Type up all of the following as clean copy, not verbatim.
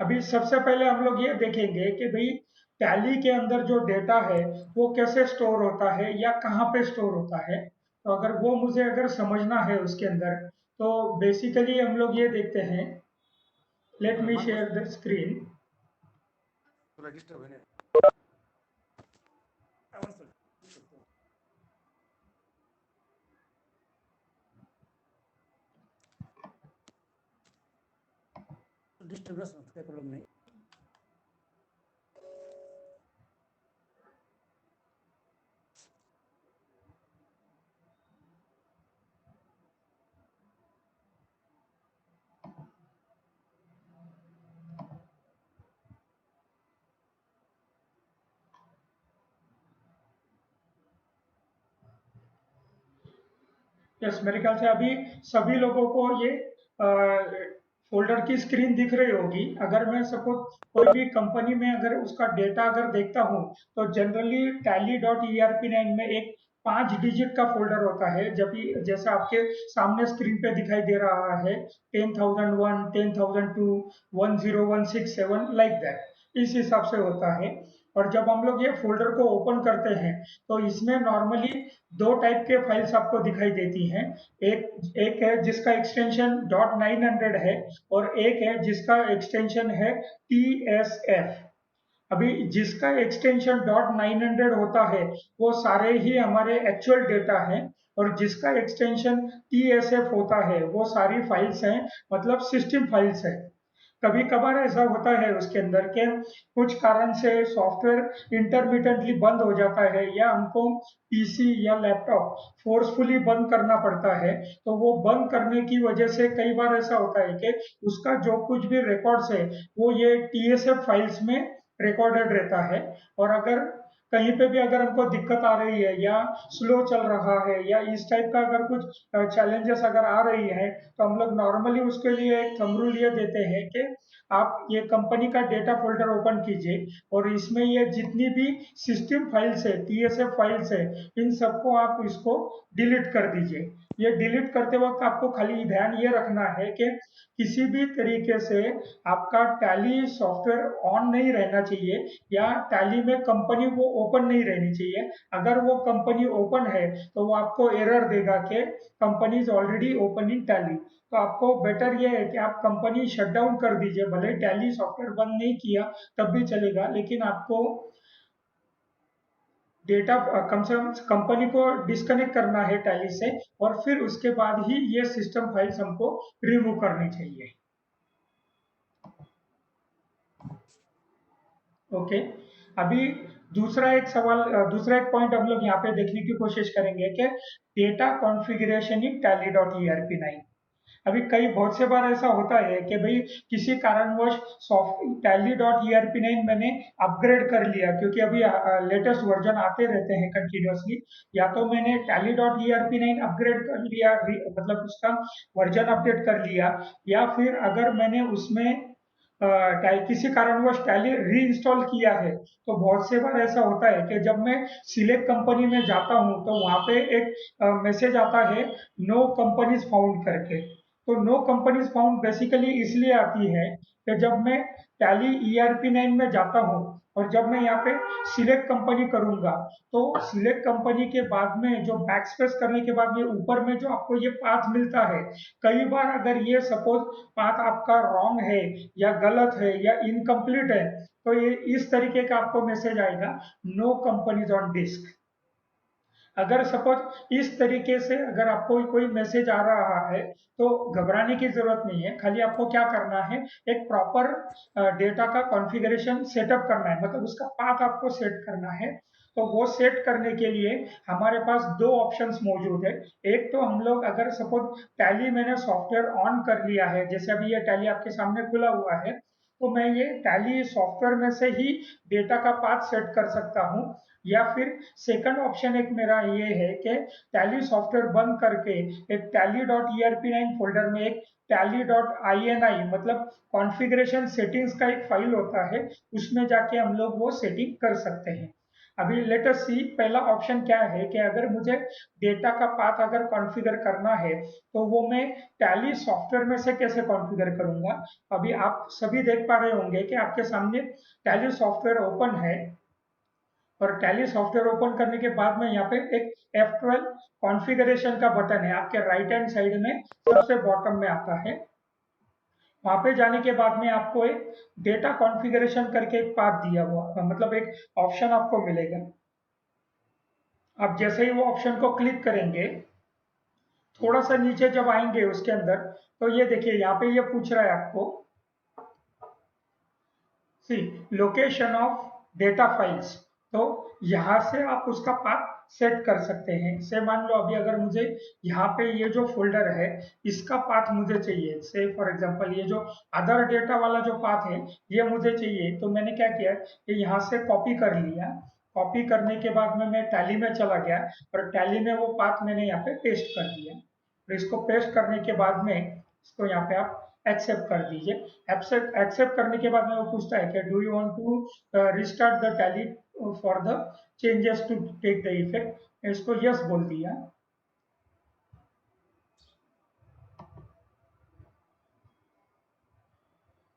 अभी सबसे पहले हम लोग ये देखेंगे कि भाई टैली के अंदर जो डेटा है वो कैसे स्टोर होता है या कहाँ पे स्टोर होता है। तो अगर वो मुझे अगर समझना है उसके अंदर, तो बेसिकली हम लोग ये देखते हैं। Let me Marcos, share the screen. register when it. Distribution काही प्रॉब्लेम नाही. यस, मेरे ख्याल से अभी सभी लोगों को ये फोल्डर की स्क्रीन दिख रही होगी। अगर मैं सपोज कोई भी कंपनी में अगर उसका डेटा अगर देखता हूँ, तो जनरली tally.erp9 में एक 5 डिजिट का फोल्डर होता है, जब जैसा आपके सामने स्क्रीन पे दिखाई दे रहा है, 10,001, 10,002, 10167 लाइक दैट, इस हिसाब से होता है। और जब हम लोग ये फोल्डर को ओपन करते हैं, तो इसमें नॉर्मली दो टाइप के फाइल्स आपको दिखाई देती हैं। एक एक है जिसका एक्सटेंशन .900 है, और एक है जिसका एक्सटेंशन है TSF। अभी जिसका एक्सटेंशन .900 होता है वो सारे ही हमारे एक्चुअल डेटा हैं, और जिसका एक्सटेंशन TSF होता है वो सारी फाइल्स हैं, मतलब सिस्टम फाइल्स हैं। कभी कभार ऐसा होता है उसके अंदर के कुछ कारण से सॉफ्टवेयर इंटरमिटेंटली बंद हो जाता है, या हमको पीसी या लैपटॉप फोर्सफुली बंद करना पड़ता है। तो वो बंद करने की वजह से कई बार ऐसा होता है कि उसका जो कुछ भी रिकॉर्ड्स है वो ये TSF फाइल्स में रिकॉर्डेड रहता है। और अगर कहीं पे भी अगर हमको दिक्कत आ रही है या स्लो चल रहा है या इस टाइप का अगर कुछ चैलेंजेस अगर आ रही है, तो हम लोग नॉर्मली उसके लिए एक थंब रूल ये देते हैं कि आप ये कंपनी का डेटा फोल्डर ओपन कीजिए, और इसमें ये जितनी भी सिस्टम फाइल्स है, TSF फाइल्स है, इन सबको आप इसको डिलीट कर दीजिए। ये डिलीट करते वक्त आपको खाली ध्यान ये रखना है कि किसी भी तरीके से आपका टैली सॉफ्टवेयर ऑन नहीं रहना चाहिए, या टैली में कंपनी वो ओपन नहीं रहनी चाहिए। अगर वो कंपनी ओपन है तो वो आपको एरर देगा कि company is already open in tally. तो आपको बेटर ये है कि आप कंपनी शट डाउन कर दीजिए, भले टैली सॉफ्टवेयर बंद नहीं किया तब भी चलेगा, लेकिन आपको डेटा कम से कम कंपनी को डिस्कनेक्ट करना है टैली से, और फिर उसके बाद ही ये सिस्टम फाइल्स हमको रिमूव करनी चाहिए। ओके। अभी दूसरा एक पॉइंट हम लोग यहाँ पे देखने की कोशिश करेंगे कि डेटा कॉन्फ़िगरेशन इन tally.erp9। अभी कई बहुत से बार ऐसा होता है कि भाई किसी कारणवश सॉफ्ट tally.erp9 मैंने अपग्रेड कर लिया, क्योंकि अभी लेटेस्ट वर्जन आते रहते हैं कंटिन्यूअसली। या तो मैंने tally.erp9 अपग्रेड कर लिया, मतलब उसका वर्जन अपडेट कर लिया, या फिर अगर मैंने उसमें किसी कारणवश टैली री इंस्टॉल किया है। तो बहुत से बार ऐसा होता है कि जब मैं सिलेक्ट कंपनी में जाता हूं, तो वहां पे एक मैसेज आता है, नो कंपनीज फाउंड करके। तो नो कंपनीज फाउंड बेसिकली इसलिए आती है कि जब मैं टैली ERP9 में जाता हूं, और जब मैं यहाँ पे सिलेक्ट कंपनी करूंगा, तो सिलेक्ट कंपनी के बाद में जो बैक स्पेस करने के बाद में ऊपर में जो आपको ये पाथ मिलता है, कई बार अगर ये सपोज पाथ आपका रॉन्ग है या गलत है या इनकम्प्लीट है, तो ये इस तरीके का आपको मैसेज आएगा, नो कंपनीज ऑन डिस्क। अगर सपोज इस तरीके से अगर आपको कोई मैसेज आ रहा है, तो घबराने की जरूरत नहीं है। खाली आपको क्या करना है, एक प्रॉपर डेटा का कॉन्फ़िगरेशन सेटअप करना है, मतलब उसका पाथ आपको सेट करना है। तो वो सेट करने के लिए हमारे पास दो ऑप्शंस मौजूद है। एक तो हम लोग अगर सपोज टैली मैंने सॉफ्टवेयर ऑन कर लिया है, जैसे अभी ये टैली आपके सामने खुला हुआ है, तो मैं ये टैली सॉफ्टवेयर में से ही डेटा का पाथ सेट कर सकता हूँ। या फिर सेकंड ऑप्शन एक मेरा ये है कि टैली सॉफ्टवेयर बंद करके एक tally.erp9 फोल्डर में एक tally.ini, मतलब कॉन्फ़िगरेशन सेटिंग्स का एक फाइल होता है, उसमें जाके हम लोग वो सेटिंग कर सकते हैं। अभी लेट अस सी पहला ऑप्शन क्या है कि अगर मुझे डेटा का पाथ अगर कॉन्फ़िगर करना है तो वो मैं टैली सॉफ्टवेयर में से कैसे कॉन्फ़िगर करूंगा। अभी आप सभी देख पा रहे होंगे कि आपके सामने टैली सॉफ्टवेयर ओपन है और टैली सॉफ्टवेयर ओपन करने के बाद में यहाँ पे एक F12 कॉन्फ़िगरेशन का बटन है आपके राइट हैंड साइड में सबसे बॉटम में आता है। वहां पे जाने के बाद में आपको एक डेटा कॉन्फ़िगरेशन करके एक पाथ दिया हुआ मतलब एक ऑप्शन आपको मिलेगा। आप जैसे ही वो ऑप्शन को क्लिक करेंगे थोड़ा सा नीचे जब आएंगे उसके अंदर तो ये देखिए यहाँ पे ये पूछ रहा है आपको सी लोकेशन ऑफ डेटा फाइल्स। तो यहाँ से आप उसका पाथ सेट कर सकते हैं। से मान लो अभी अगर मुझे यहाँ पे ये जो फोल्डर है इसका पाथ मुझे चाहिए, से फॉर एग्जांपल ये जो अदर डेटा वाला जो पाथ है ये मुझे चाहिए, तो मैंने क्या किया कि यहाँ से कॉपी कर लिया। कॉपी करने के बाद में मैं टैली में चला गया और टैली में वो पाथ मैंने यहाँ पे पेस्ट कर दिया। तो इसको पेस्ट करने के बाद में इसको यहाँ पे आप एक्सेप्ट कर दीजिए। एक्सेप्ट करने के बाद में वो पूछता है कि do you want to restart the Tally for the changes to take the effect. इसको यस बोल दिया।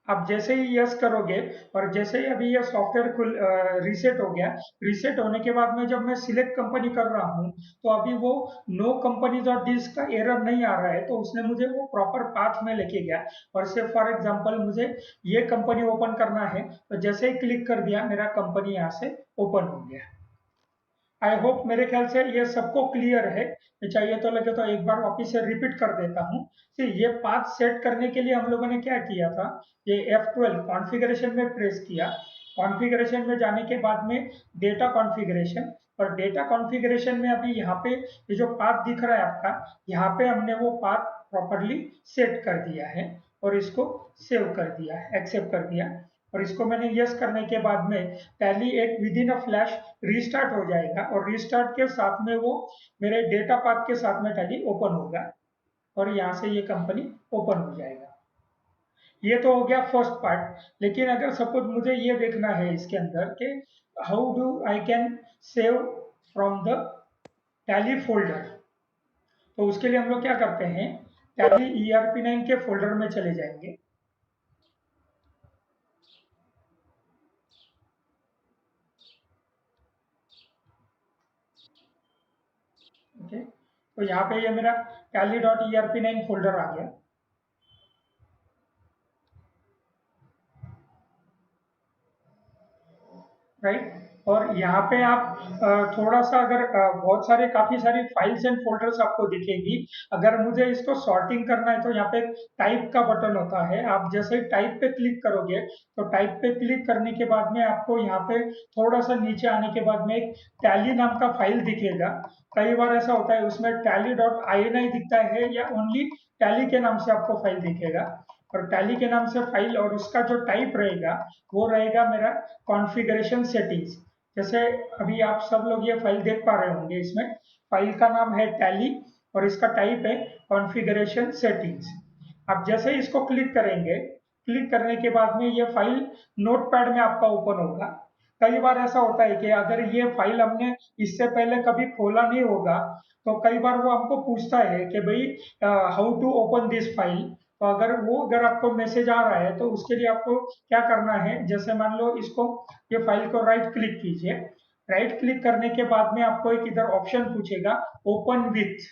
आप जैसे ही यस करोगे और जैसे ही अभी ये सॉफ्टवेयर खुल रीसेट हो गया, रीसेट होने के बाद में जब मैं सिलेक्ट कंपनी कर रहा हूँ तो अभी वो नो कंपनीज और डील्स का एरर नहीं आ रहा है, तो उसने मुझे वो प्रॉपर पाथ में लेके गया। और से फॉर एग्जांपल मुझे ये कंपनी ओपन करना है तो जैसे ही क्लिक कर दिया मेरा कंपनी यहाँ से ओपन हो गया। आई होप मेरे ख्याल से ये सबको क्लियर है। चाहिए तो लगे तो एक बार वापिस से रिपीट कर देता हूँ। ये पाथ सेट करने के लिए हम लोगों ने क्या किया था, ये F12 कॉन्फ़िगरेशन में प्रेस किया। कॉन्फ़िगरेशन में जाने के बाद में डेटा कॉन्फ़िगरेशन, और डेटा कॉन्फ़िगरेशन में अभी यहाँ पे ये जो पाथ दिख रहा है आपका, यहाँ पे हमने वो पाथ प्रॉपरली सेट कर दिया है और इसको सेव कर दिया, एक्सेप्ट कर दिया। और इसको मैंने यस करने के बाद में टैली एक with in a flash restart हो जाएगा और रीस्टार्ट के साथ में वो मेरे डेटा पाथ के साथ में टैली ओपन होगा और यहाँ से ये कंपनी ओपन हो जाएगा। ये तो हो गया फर्स्ट पार्ट। लेकिन अगर सपोज मुझे ये देखना है इसके अंदर कि how do I can save from the tally folder, तो उसके लिए हम लोग क्या करते हैं, टैली ERP9 के फोल्डर में चले जाएंगे। ओके, तो यहाँ पे ये मेरा tally.erp9 फोल्डर आ गया। राइट, और यहाँ पे आप थोड़ा सा अगर बहुत सारे काफी सारी फाइल्स एंड फोल्डर्स आपको दिखेगी। अगर मुझे इसको सॉर्टिंग करना है तो यहाँ पे टाइप का बटन होता है, आप जैसे ही टाइप पे क्लिक करोगे तो टाइप पे क्लिक करने के बाद में आपको यहाँ पे थोड़ा सा नीचे आने के बाद में एक टैली नाम का फाइल दिखेगा। कई बार ऐसा होता है उसमें tally.ini दिखता है या ओनली टैली के नाम से आपको फाइल दिखेगा, और टैली के नाम से फाइल और उसका जो टाइप रहेगा वो रहेगा मेरा कॉन्फ़िगरेशन सेटिंग्स। जैसे अभी आप सब लोग ये फाइल देख पा रहे होंगे, इसमें फाइल का नाम है टैली और इसका टाइप है कॉन्फ़िगरेशन सेटिंग्स। आप जैसे ही इसको क्लिक करेंगे, क्लिक करने के बाद में ये फाइल नोटपैड में आपका ओपन होगा। कई बार ऐसा होता है कि अगर ये फाइल हमने इससे पहले कभी खोला नहीं होगा तो कई बार वो हमको पूछता है कि भाई how to open this file. तो अगर आपको मैसेज आ रहा है तो उसके लिए आपको क्या करना है, जैसे मान लो इसको ये फाइल को राइट क्लिक कीजिए। राइट क्लिक करने के बाद में आपको एक इधर ऑप्शन पूछेगा open with.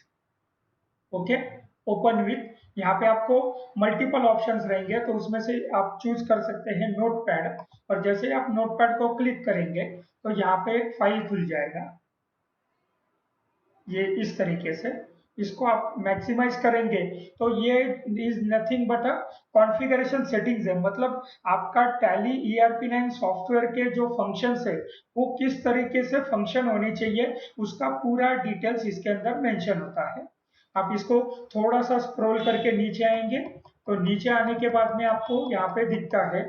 Okay, open with, यहाँ पे आपको मल्टीपल ऑप्शंस रहेंगे तो उसमें से आप चूज कर सकते हैं नोटपैड। और जैसे ही आप नोटपैड को क्लिक करेंगे तो यहाँ पे एक फाइल खुल जाएगा ये इस तरीके से। इसको आप मैक्सिमाइज करेंगे तो ये is nothing but a configuration settings है, मतलब आपका टैली ERP9 सॉफ्टवेयर के जो फंक्शंस है वो किस तरीके से फंक्शन होने चाहिए उसका पूरा डिटेल्स इसके अंदर मेंशन होता है। आप इसको थोड़ा सा स्क्रॉल करके नीचे आएंगे तो नीचे आने के बाद में आपको यहाँ पे दिखता है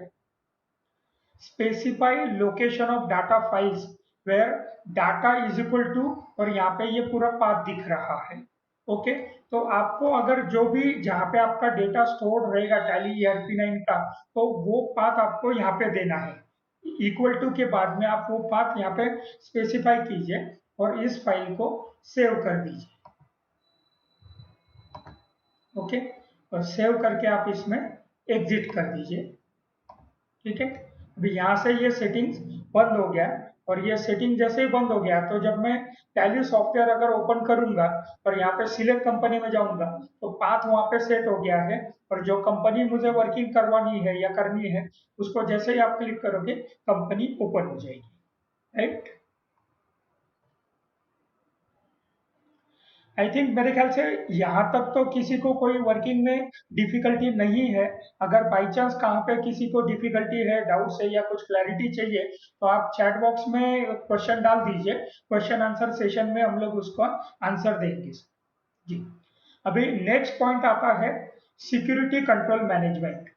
specify location of data files where data is equal to, और यहाँ पे ये पूरा पाथ दिख रहा है। ओके, तो आपको अगर जो भी जहाँ पे आपका डेटा स्टोर रहेगा टैली ERP9 का, तो वो पाथ आपको यहाँ पे देना है। इक्वल टू के बाद में आप वो पाथ यहाँ पे स्पेसिफाई कीजिए और इस फाइल को सेव कर दीजिए। ओके, और सेव करके आप इसमें एग्जिट कर दीजिए। ठीक है, अभी यहाँ से ये सेटिंग्स बंद हो गया, और ये सेटिंग जैसे ही बंद हो गया तो जब मैं टैली सॉफ्टवेयर अगर ओपन करूंगा और यहाँ पे सिलेक्ट कंपनी में जाऊंगा तो पाथ वहाँ पे सेट हो गया है, और जो कंपनी मुझे वर्किंग करवानी है या करनी है उसको जैसे ही आप क्लिक करोगे कंपनी ओपन हो जाएगी। राइट, आई थिंक मेरे ख्याल से यहाँ तक तो किसी को कोई वर्किंग में डिफिकल्टी नहीं है। अगर बाई चांस कहाँ पे किसी को डिफिकल्टी है, डाउट्स है या कुछ क्लैरिटी चाहिए तो आप चैट बॉक्स में क्वेश्चन डाल दीजिए, क्वेश्चन आंसर सेशन में हम लोग उसका आंसर देंगे। जी, अभी नेक्स्ट पॉइंट आता है सिक्योरिटी कंट्रोल मैनेजमेंट।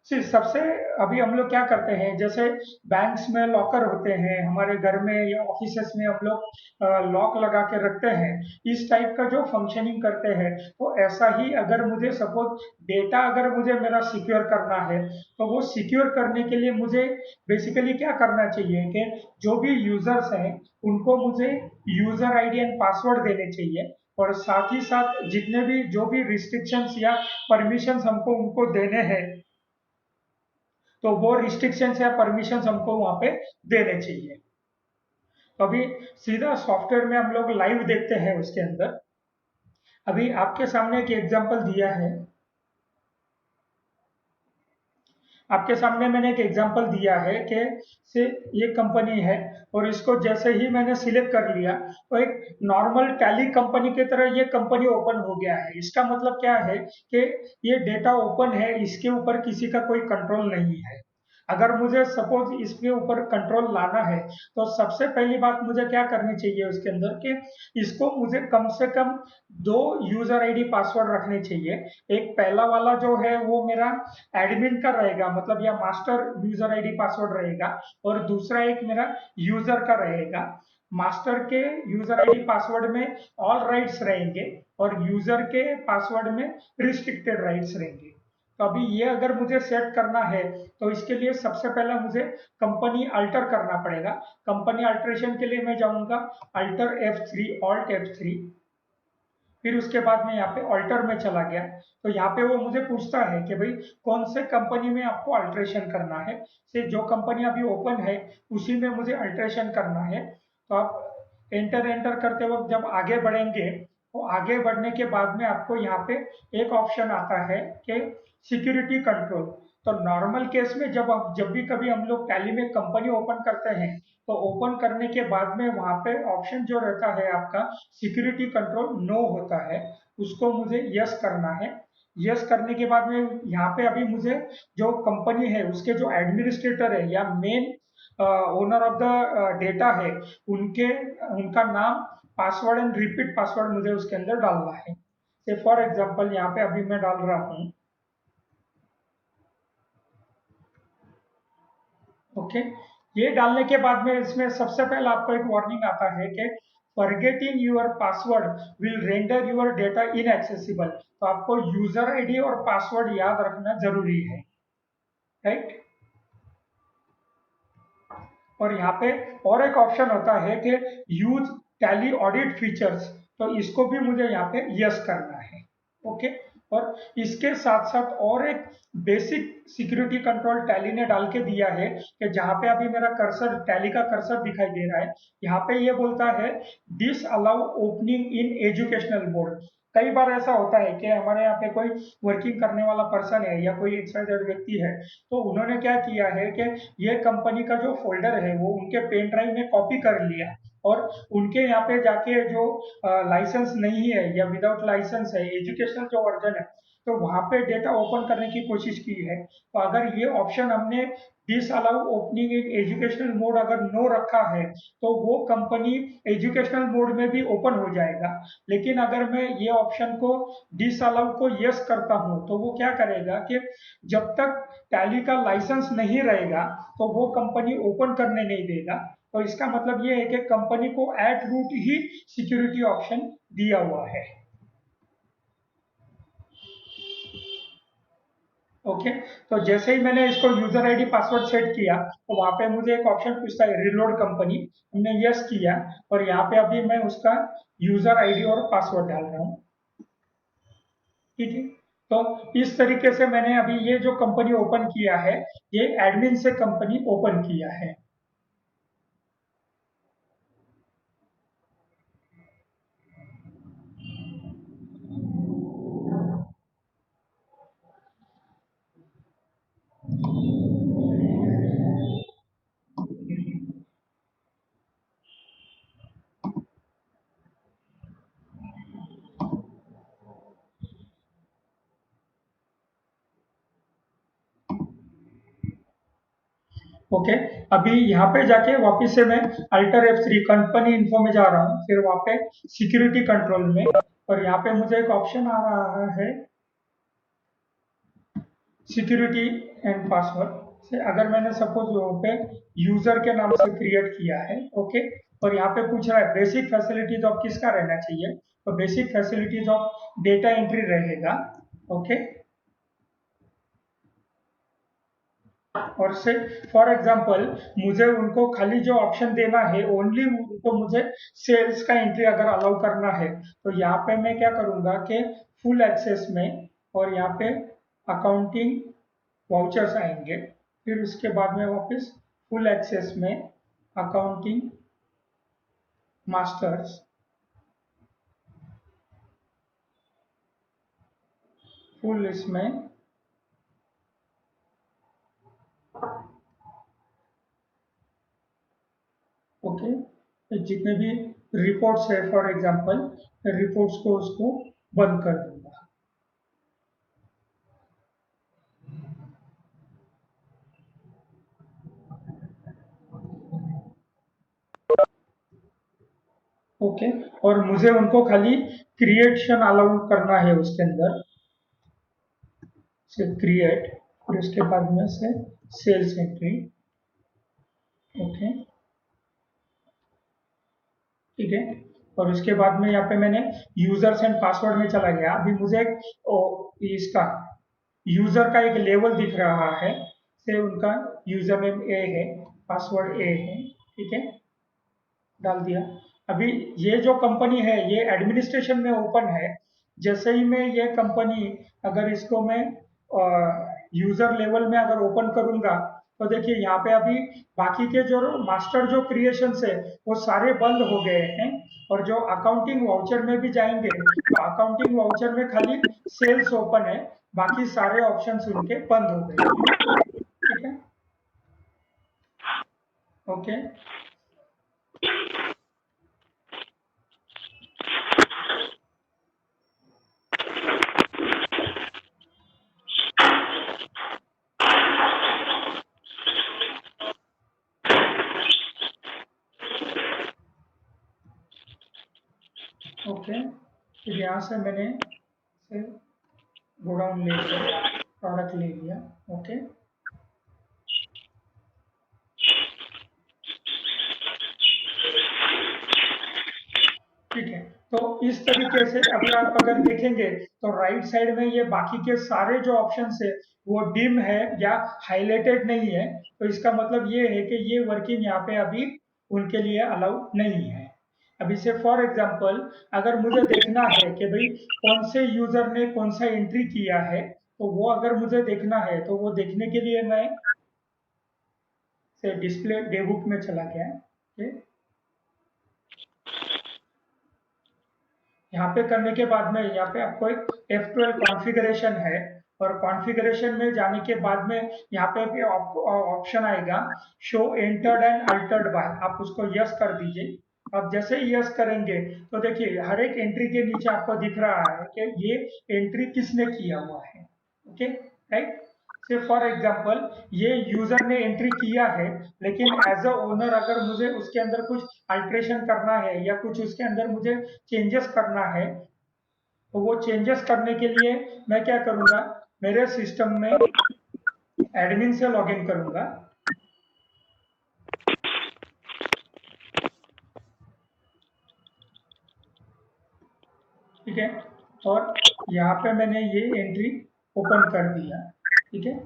सबसे अभी हम लोग क्या करते हैं, जैसे बैंक्स में लॉकर होते हैं, हमारे घर में या ऑफिसेस में हम लोग लॉक लगा के रखते हैं, इस टाइप का जो फंक्शनिंग करते हैं, तो ऐसा ही अगर मुझे सपोज डेटा अगर मुझे मेरा सिक्योर करना है तो वो सिक्योर करने के लिए मुझे बेसिकली क्या करना चाहिए कि जो भी यूजर्स हैं उनको मुझे यूजर आईडी एंड पासवर्ड देने चाहिए, और साथ ही साथ जितने भी जो भी रिस्ट्रिक्शंस या परमिशंस हमको उनको देने हैं तो वो रिस्ट्रिक्शंस या परमिशंस हमको वहां पे देने चाहिए। तो अभी सीधा सॉफ्टवेयर में हम लोग लाइव देखते हैं उसके अंदर। अभी आपके सामने एक एग्जांपल दिया है, आपके सामने मैंने एक एग्जांपल दिया है कि से ये कंपनी है और इसको जैसे ही मैंने सिलेक्ट कर लिया तो एक नॉर्मल टैली कंपनी की तरह ये कंपनी ओपन हो गया है। इसका मतलब क्या है कि ये डेटा ओपन है, इसके ऊपर किसी का कोई कंट्रोल नहीं है। अगर मुझे सपोज इसके ऊपर कंट्रोल लाना है तो सबसे पहली बात मुझे क्या करनी चाहिए उसके अंदर कि इसको मुझे कम से कम 2 यूजर आईडी पासवर्ड रखने चाहिए। एक पहला वाला जो है वो मेरा एडमिन का रहेगा, मतलब या मास्टर यूजर आईडी पासवर्ड रहेगा, और दूसरा एक मेरा यूजर का रहेगा। मास्टर के यूजर आईडी पासवर्ड में ऑल राइट्स रहेंगे और यूजर के पासवर्ड में रिस्ट्रिक्टेड राइट्स रहेंगे। तो अभी ये अगर मुझे सेट करना है तो इसके लिए सबसे पहले मुझे कंपनी अल्टर करना पड़ेगा। कंपनी अल्टरेशन के लिए मैं जाऊंगा अल्टर F3, ऑल्ट F3, फिर उसके बाद मैं यहाँ पे ऑल्टर में चला गया तो यहाँ पे वो मुझे पूछता है कि भाई कौन से कंपनी में आपको अल्टरेशन करना है। से जो कंपनी अभी ओपन है उसी में मुझे अल्टरेशन करना है। तो आप एंटर एंटर करते वक्त जब आगे बढ़ेंगे तो आगे बढ़ने के बाद में आपको यहाँ पे एक ऑप्शन आता है कि सिक्योरिटी कंट्रोल। तो नॉर्मल केस में जब भी कभी हम लोग टैली में कंपनी ओपन करते हैं तो ओपन करने के बाद में वहां पे ऑप्शन जो रहता है आपका सिक्योरिटी कंट्रोल नो होता है, उसको मुझे यस करना है। यस करने के बाद में यहाँ पे अभी मुझे जो कंपनी है उसके जो एडमिनिस्ट्रेटर है या main owner of the data है उनका नाम, पासवर्ड एंड रिपीट पासवर्ड मुझे उसके अंदर डालना है। फॉर एग्जाम्पल यहाँ पे अभी मैं डाल रहा हूँ, ओके। ये डालने के बाद में इसमें सबसे पहले आपको एक वार्निंग आता है कि forgetting your password will render your data inaccessible. तो आपको यूजर आईडी और पासवर्ड याद रखना जरूरी है, राइट। और यहाँ पे और एक ऑप्शन होता है कि यूज टैली ऑडिट फीचर्स, तो इसको भी मुझे यहाँ पे यस करना है, ओके। और इसके साथ साथ और एक बेसिक सिक्योरिटी कंट्रोल टैली ने डाल के दिया है कि जहाँ पे अभी मेरा कर्सर टैली का कर्सर दिखाई दे रहा है यहाँ पे ये बोलता है this allow opening in educational mode. कई बार ऐसा होता है कि हमारे यहाँ पे कोई वर्किंग करने वाला पर्सन है या कोई XYZ व्यक्ति है, तो उन्होंने क्या किया है कि ये कंपनी का जो फोल्डर है वो उनके पेन ड्राइव में कॉपी कर लिया और उनके यहाँ पे जाके जो लाइसेंस नहीं है या विदाउट लाइसेंस है एजुकेशनल जो वर्जन है तो वहां पे डेटा ओपन करने की कोशिश की है। तो अगर ये ऑप्शन हमने this allow opening in educational mode अगर नो रखा है तो वो कंपनी एजुकेशनल मोड में भी ओपन हो जाएगा। लेकिन अगर मैं ये ऑप्शन को डिस अलाउ को यस करता हूं तो वो क्या करेगा कि जब तक टैली का लाइसेंस नहीं रहेगा तो वो कंपनी ओपन करने नहीं देगा। तो इसका मतलब ये है कि कंपनी को एट रूट ही सिक्योरिटी ऑप्शन दिया हुआ है। ओके। तो जैसे ही मैंने इसको यूजर आईडी पासवर्ड सेट किया तो वहां पे मुझे एक ऑप्शन पूछता है रिलोड कंपनी, हमने यस किया और यहाँ पे अभी मैं उसका यूजर आईडी और पासवर्ड डाल रहा हूँ। ठीक है। तो इस तरीके से मैंने अभी ये जो कंपनी ओपन किया है, ये एडमिन से कंपनी ओपन किया है। ओके। अभी यहाँ पे जाके वापस से मैं अल्टर F3 कंपनी इन्फो में जा रहा हूँ, फिर वहाँ पे सिक्योरिटी कंट्रोल में, और यहाँ पे मुझे एक ऑप्शन आ रहा है सिक्योरिटी एंड पासवर्ड से, अगर मैंने सपोज वहाँ पे यूजर के नाम से क्रिएट किया है। ओके। और यहाँ पे पूछ रहा है बेसिक फैसिलिटीज ऑफ किसका रहना चाहिए, तो basic facilities of data entry रहेगा। ओके। और से फॉर एग्जांपल मुझे उनको खाली जो ऑप्शन देना है ओनली उनको मुझे सेल्स का एंट्री अगर अलाउ करना है, तो यहाँ पे मैं क्या करूँगा कि फुल एक्सेस में, और यहाँ पे अकाउंटिंग वाउचर्स आएंगे, फिर उसके बाद में वापस फुल एक्सेस में अकाउंटिंग मास्टर्स, फुल इसमें ओके। तो जितने भी रिपोर्ट्स है फॉर एग्जांपल रिपोर्ट्स को उसको बंद कर दूंगा। ओके। और मुझे उनको खाली क्रिएशन अलाउ करना है उसके अंदर से क्रिएट, फिर उसके बाद में से सेल्स एंट्री। ओके। ठीक है। और उसके बाद में यहाँ पे मैंने यूजर्स एंड पासवर्ड में चला गया। अभी मुझे एक इसका यूजर का एक लेवल दिख रहा है, से उनका यूजर नेम ए है, पासवर्ड ए है। ठीक है, डाल दिया। अभी ये जो कंपनी है ये एडमिनिस्ट्रेशन में ओपन है। जैसे ही मैं ये कंपनी अगर इसको मैं यूजर लेवल में अगर ओपन करूंगा, तो देखिए यहाँ पे अभी बाकी के जो मास्टर जो क्रिएशंस है वो सारे बंद हो गए हैं, और जो अकाउंटिंग वाउचर में भी जाएंगे तो अकाउंटिंग वाउचर में खाली सेल्स ओपन है, बाकी सारे ऑप्शंस उनके बंद हो गए। ठीक है। ओके। ओके। फिर यहाँ से मैंने से गोडाउन ले लिया, प्रोडक्ट ले लिया। ओके। ठीक है। तो इस तरीके से अभी आप अगर देखेंगे तो राइट साइड में ये बाकी के सारे जो ऑप्शंस है वो डिम है या हाईलाइटेड नहीं है, तो इसका मतलब ये है कि ये वर्किंग यहाँ पे अभी उनके लिए अलाउ नहीं है। अभी से फॉर एग्जांपल अगर मुझे देखना है कि भाई कौन से यूजर ने कौन सा एंट्री किया है, तो वो अगर मुझे देखना है तो वो देखने के लिए मैं से डिस्प्ले डे बुक में चला गया। ओके। यहाँ पे करने के बाद में यहाँ पे आपको एक F12 कॉन्फ़िगरेशन है, और कॉन्फ़िगरेशन में जाने के बाद में यहाँ पे भी आपको ऑप्शन आएगा show entered and altered by, आप उसको यस कर दीजिए। अब जैसे ही यस करेंगे तो देखिए हर एक एंट्री के नीचे आपको दिख रहा है कि ये एंट्री किसने किया हुआ है। Okay, right. से फॉर एग्जांपल ये यूजर ने एंट्री किया है, लेकिन एज अ ओनर अगर मुझे उसके अंदर कुछ अल्ट्रेशन करना है या कुछ उसके अंदर मुझे चेंजेस करना है, तो वो चेंजेस करने के लिए मैं क्या करूंगा, मेरे सिस्टम में एडमिन से लॉगिन करूंगा। ठीक है। और यहाँ पे मैंने ये एंट्री ओपन कर दिया। ठीक है।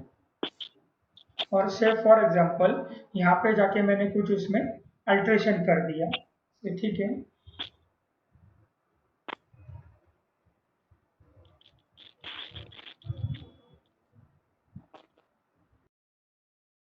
और से फॉर एग्जांपल यहाँ पे जाके मैंने कुछ उसमें अल्ट्रेशन कर दिया, ठीक है।